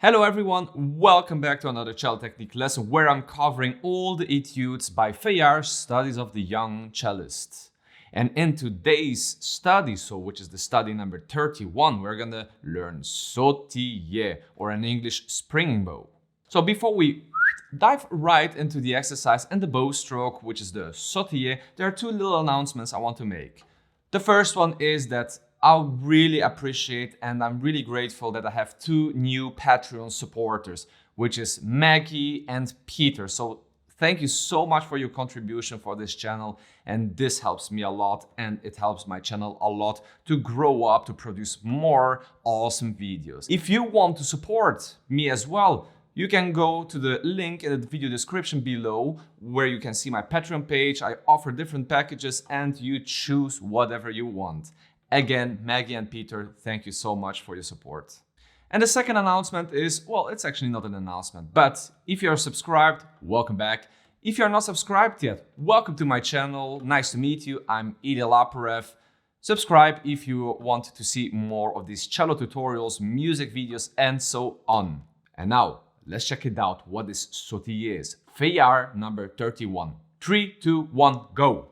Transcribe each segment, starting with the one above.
Hello everyone, welcome back to another cello technique lesson where I'm covering all the etudes by Fayard, Studies of the Young Cellist. And in today's study, which is the study number 31, we're gonna learn sautiller, or in English, springing bow. So before we dive right into the exercise and the bow stroke, which is the sautiller, there are two little announcements I want to make. The first one is that I really appreciate and I'm really grateful that I have two new Patreon supporters, which is Maggie and Peter. So thank you so much for your contribution for this channel, and this helps me a lot and it helps my channel a lot to grow up, to produce more awesome videos. If you want to support me as well, you can go to the link in the video description below where you can see my Patreon page. I offer different packages and you choose whatever you want. Again, Maggie and Peter, thank you so much for your support. And the second announcement is, well, it's actually not an announcement, but if you're subscribed, welcome back. If you're not subscribed yet, welcome to my channel. Nice to meet you. I'm Ilya Laparev. Subscribe if you want to see more of these cello tutorials, music videos, and so on. And now, let's check it out. What this sautiller is. Fayard number 31. 3, 2, 1, go.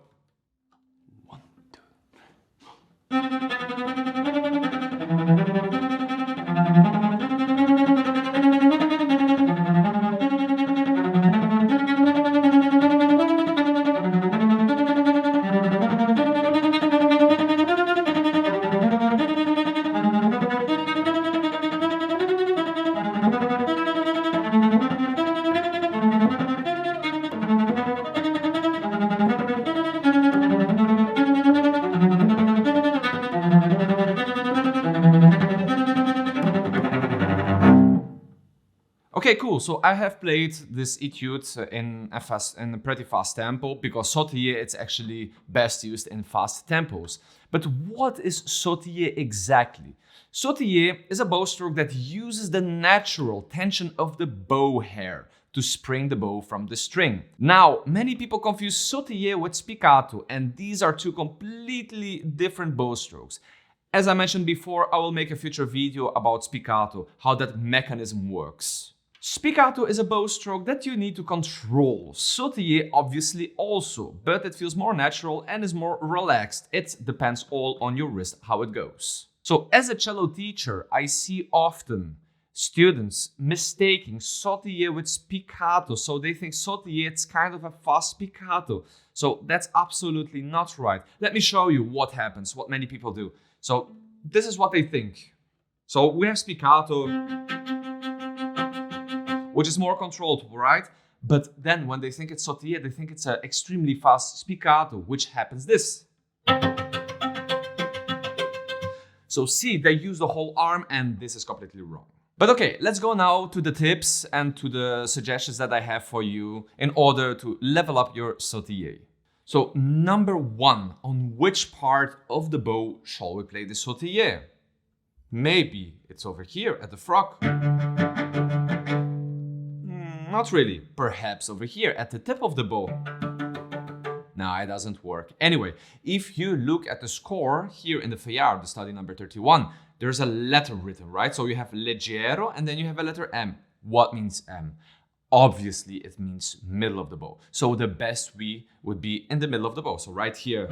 Okay, cool. So I have played this etude in a pretty fast tempo because sautiller it's actually best used in fast tempos. But what is sautiller exactly? Sautiller is a bow stroke that uses the natural tension of the bow hair to spring the bow from the string. Now, many people confuse sautiller with spiccato, and these are two completely different bow strokes. As I mentioned before, I will make a future video about spiccato, how that mechanism works. Spiccato is a bow stroke that you need to control. Sautiller obviously also, but it feels more natural and is more relaxed. It depends all on your wrist how it goes. So as a cello teacher, I see often students mistaking sautiller with spiccato. So they think sautiller it's kind of a fast spiccato. So that's absolutely not right. Let me show you what happens, what many people do. So this is what they think. So we have spiccato, which is more controlled, right? But then when they think it's sautiller, they think it's an extremely fast spiccato, which happens this. So see, they use the whole arm and this is completely wrong. But okay, let's go now to the tips and to the suggestions that I have for you in order to level up your sautiller. So number one, on which part of the bow shall we play the sautiller? Maybe it's over here at the frock. Not really. Perhaps over here at the tip of the bow. No, it doesn't work. Anyway, if you look at the score here in the Fayard, the study number 31, there's a letter written, right? So you have leggero and then you have a letter M. What means M? Obviously, it means middle of the bow. So the best way would be in the middle of the bow. So right here.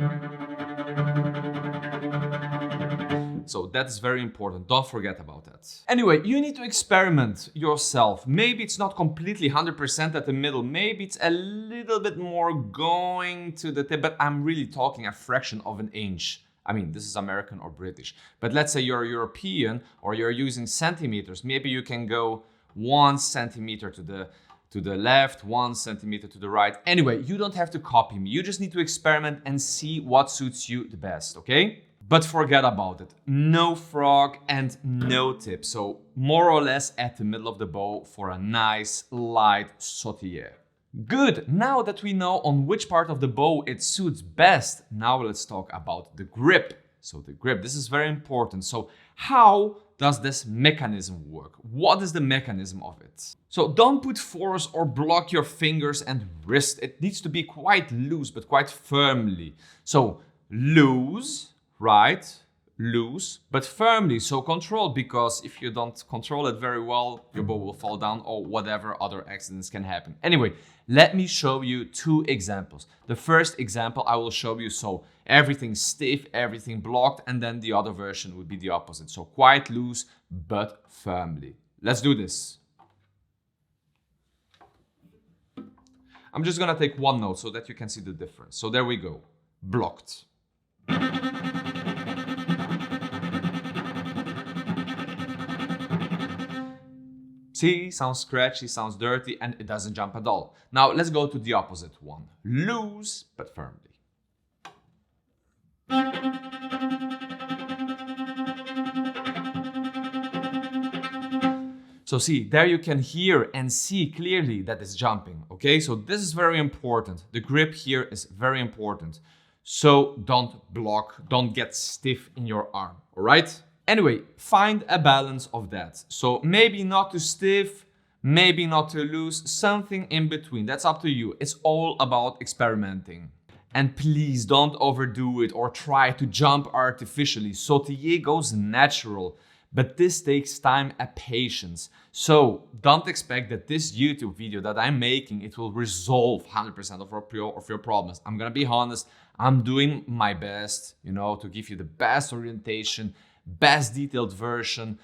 So that's very important. Don't forget about that. Anyway, you need to experiment yourself. Maybe it's not completely 100% at the middle. Maybe it's a little bit more going to the tip, but I'm really talking a fraction of an inch. I mean, this is American or British. But let's say you're European or you're using centimeters. Maybe you can go 1 centimeter to the left, 1 centimeter to the right. Anyway, you don't have to copy me. You just need to experiment and see what suits you the best, okay? But forget about it. No frog and no tip. So more or less at the middle of the bow for a nice light sautiller. Good. Now that we know on which part of the bow it suits best, now let's talk about the grip. So the grip, this is very important. So how does this mechanism work? What is the mechanism of it? So don't put force or block your fingers and wrist. It needs to be quite loose, but quite firmly. So loose, right? loose, but firmly, so controlled, because if you don't control it very well, your bow will fall down or whatever other accidents can happen. Anyway, let me show you two examples. The first example I will show you, so everything stiff, everything blocked, and then the other version would be the opposite. So quite loose, but firmly. Let's do this. I'm just gonna take one note so that you can see the difference. So there we go, blocked. See, sounds scratchy, sounds dirty, and it doesn't jump at all. Now let's go to the opposite one. Loose, but firmly. So see, there you can hear and see clearly that it's jumping, okay? So this is very important. The grip here is very important. So don't block, don't get stiff in your arm, all right? Anyway, find a balance of that. So maybe not too stiff, maybe not too loose, something in between. That's up to you. It's all about experimenting. And please don't overdo it or try to jump artificially. Sautiller goes natural, but this takes time and patience. So don't expect that this YouTube video that I'm making, it will resolve 100% of your problems. I'm gonna be honest, I'm doing my best, to give you the best orientation, best detailed version,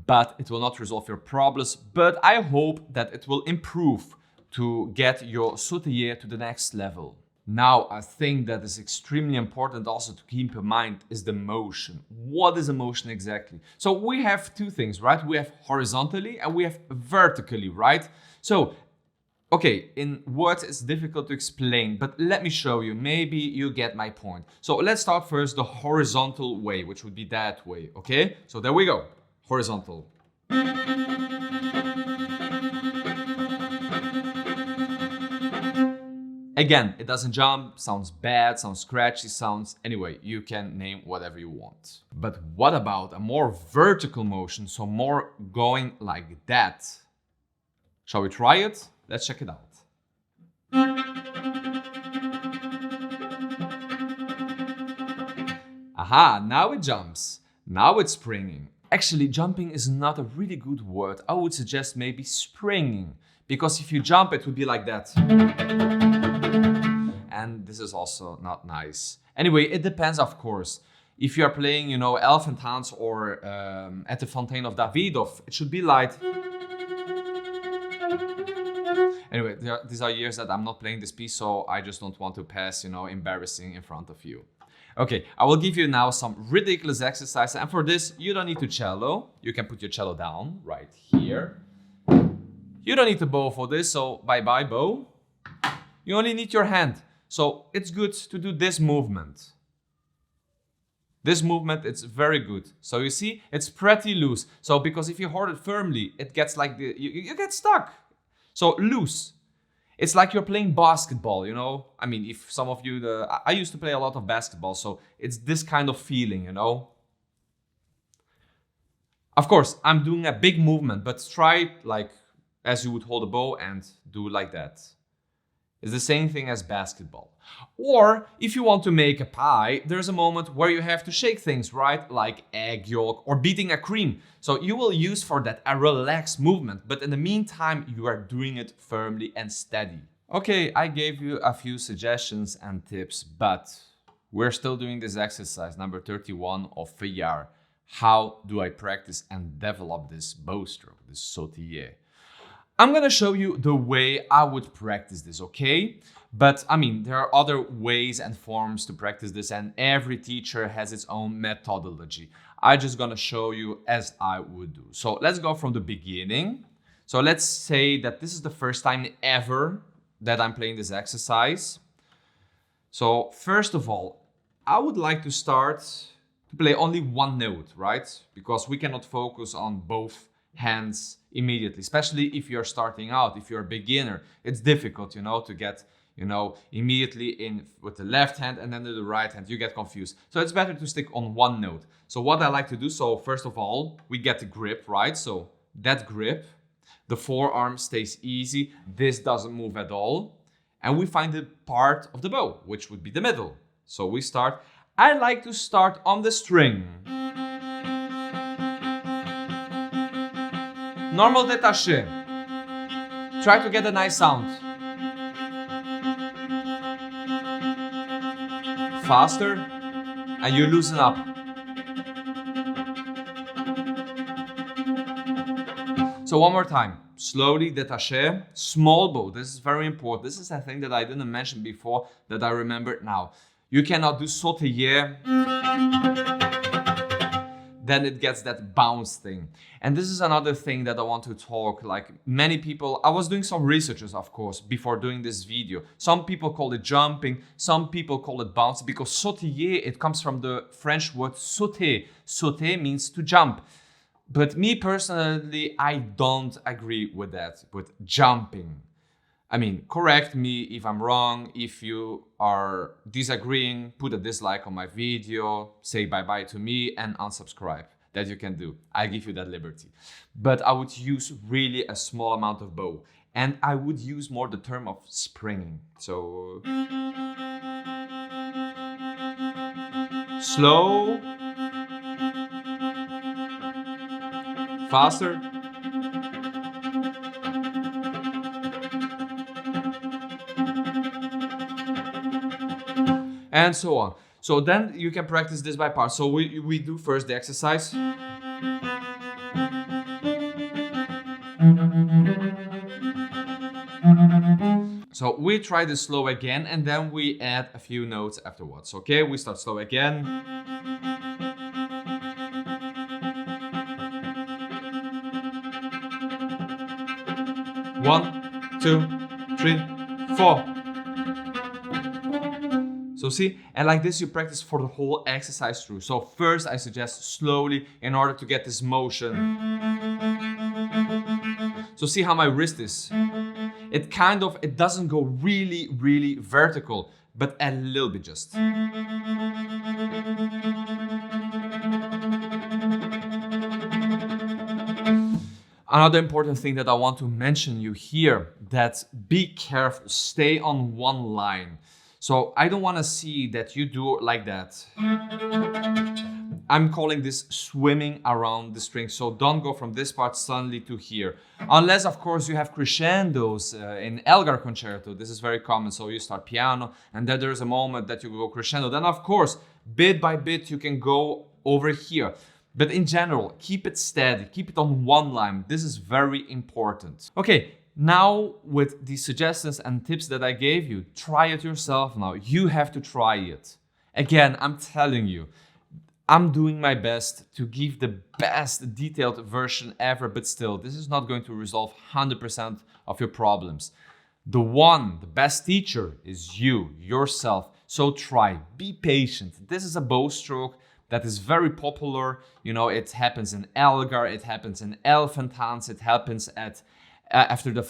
but it will not resolve your problems. But I hope that it will improve to get your sautiller to the next level. Now, a thing that is extremely important also to keep in mind is the motion. What is a motion exactly? So we have two things, right? We have horizontally and we have vertically, right? So, okay, in words it's difficult to explain, but let me show you. Maybe you get my point. So let's start first the horizontal way, which would be that way, okay? So there we go, horizontal. Again, it doesn't jump, sounds bad, sounds scratchy, anyway, you can name whatever you want. But what about a more vertical motion, so more going like that? Shall we try it? Let's check it out. Aha, now it jumps. Now it's springing. Actually, jumping is not a really good word. I would suggest maybe springing, because if you jump, it would be like that. And this is also not nice. Anyway, it depends, of course. If you are playing, Elephant Hands or at the Fontaine of Davidov, it should be like... Anyway, these are years that I'm not playing this piece, so I just don't want to pass, embarrassing in front of you. Okay, I will give you now some ridiculous exercises, and for this, you don't need to cello. You can put your cello down right here. You don't need to bow for this, so bye-bye bow. You only need your hand. So it's good to do this movement. This movement, it's very good. So you see, it's pretty loose. So because if you hold it firmly, it gets like you get stuck. So loose. It's like you're playing basketball, I mean, if some of you, I used to play a lot of basketball, so it's this kind of feeling, Of course, I'm doing a big movement, but try it like as you would hold a bow and do like that. It's the same thing as basketball. Or if you want to make a pie, there's a moment where you have to shake things, right? Like egg yolk or beating a cream. So you will use for that a relaxed movement, but in the meantime, you are doing it firmly and steady. Okay, I gave you a few suggestions and tips, but we're still doing this exercise, number 31 of Fayard. How do I practice and develop this bow stroke, this sautiller? I'm gonna show you the way I would practice this, okay? But I mean, there are other ways and forms to practice this, and every teacher has its own methodology. I'm just gonna show you as I would do. So let's go from the beginning. So let's say that this is the first time ever that I'm playing this exercise. So first of all, I would like to start to play only one note, right? Because we cannot focus on both hands immediately, especially if you're starting out, if you're a beginner. It's difficult, to get, immediately in with the left hand and then to the right hand. You get confused. So it's better to stick on one note. So what I like to do, so first of all, we get the grip, right? So that grip, the forearm stays easy. This doesn't move at all. And we find the part of the bow, which would be the middle. So we start. I like to start on the string. Normal détaché. Try to get a nice sound. Faster, and you loosen up. So one more time. Slowly détaché, small bow. This is very important. This is a thing that I didn't mention before that I remembered now. You cannot do sautiller. Then it gets that bounce thing. And this is another thing that I want to talk, like many people, I was doing some researches, of course, before doing this video. Some people call it jumping, some people call it bouncing, because sautiller, it comes from the French word sauter. Sauter means to jump. But me personally, I don't agree with that, with jumping. I mean, correct me if I'm wrong. If you are disagreeing, put a dislike on my video, say bye-bye to me and unsubscribe. That you can do. I give you that liberty. But I would use really a small amount of bow. And I would use more the term of springing. So, slow, faster, and so on. So then you can practice this by parts. So we do first the exercise. So we try this slow again, and then we add a few notes afterwards. Okay, we start slow again. One, two, three, four. So see, and like this you practice for the whole exercise through. So first I suggest slowly in order to get this motion. So see how my wrist is. It doesn't go really, really vertical, but a little bit just. Another important thing that I want to mention you here, that be careful, stay on one line. So I don't want to see that you do like that. I'm calling this swimming around the string. So don't go from this part suddenly to here. Unless, of course, you have crescendos in Elgar concerto. This is very common. So you start piano and then there's a moment that you go crescendo. Then, of course, bit by bit, you can go over here. But in general, keep it steady. Keep it on one line. This is very important. Okay. Now, with the suggestions and tips that I gave you, try it yourself now. You have to try it. Again, I'm telling you, I'm doing my best to give the best detailed version ever, but still, this is not going to resolve 100% of your problems. The best teacher is you, yourself. So try, be patient. This is a bow stroke that is very popular. You know, it happens in Elgar, it happens in Elfentans, it happens at the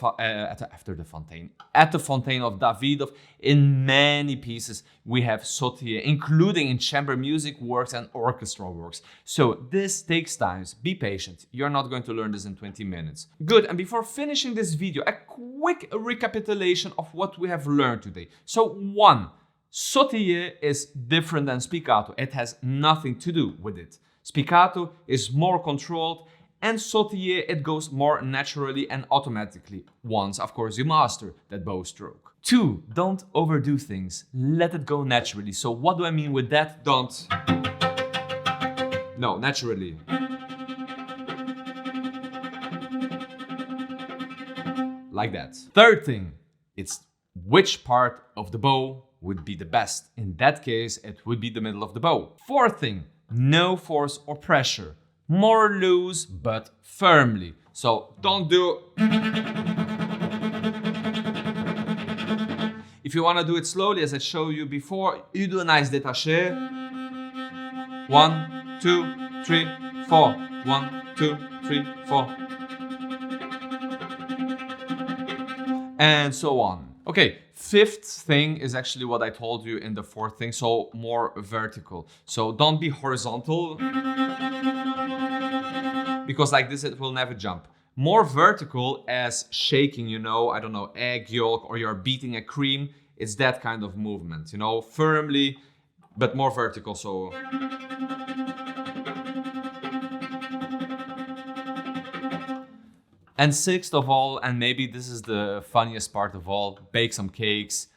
Fontaine of Davidov. In many pieces we have sautiller, including in chamber music works and orchestral works. So this takes time. Be patient. You're not going to learn this in 20 minutes. Good. And before finishing this video, a quick recapitulation of what we have learned today. So 1, sautiller is different than spiccato. It has nothing to do with it. Spiccato is more controlled, and sautiller, it goes more naturally and automatically, once, of course, you master that bow stroke. 2, don't overdo things. Let it go naturally. So what do I mean with that? No, naturally. Like that. 3rd thing, it's which part of the bow would be the best. In that case, it would be the middle of the bow. 4th thing, no force or pressure. More loose, but firmly. So don't do... If you want to do it slowly, as I showed you before, you do a nice détaché. 1, 2, 3, 4. 1, 2, 3, 4. And so on. Okay, 5th thing is actually what I told you in the 4th thing, so more vertical. So don't be horizontal, because like this it will never jump. More vertical as shaking, you know, I don't know, egg yolk, or you're beating a cream. It's that kind of movement, you know, firmly, but more vertical, so... And sixth of all, and maybe this is the funniest part of all, bake some cakes,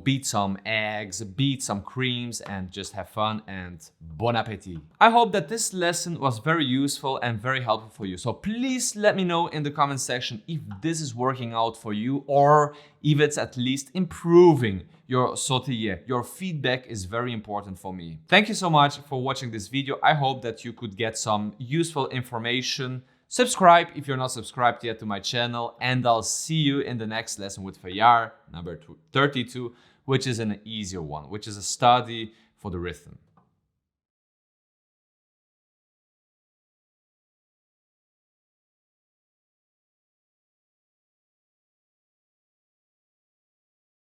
beat some eggs, beat some creams, and just have fun, and bon appetit. I hope that this lesson was very useful and very helpful for you. So please let me know in the comment section if this is working out for you, or if it's at least improving your sautillet. Your feedback is very important for me. Thank you so much for watching this video. I hope that you could get some useful information. Subscribe if you're not subscribed yet to my channel, and I'll see you in the next lesson with Fayard, number 32, which is an easier one, which is a study for the rhythm.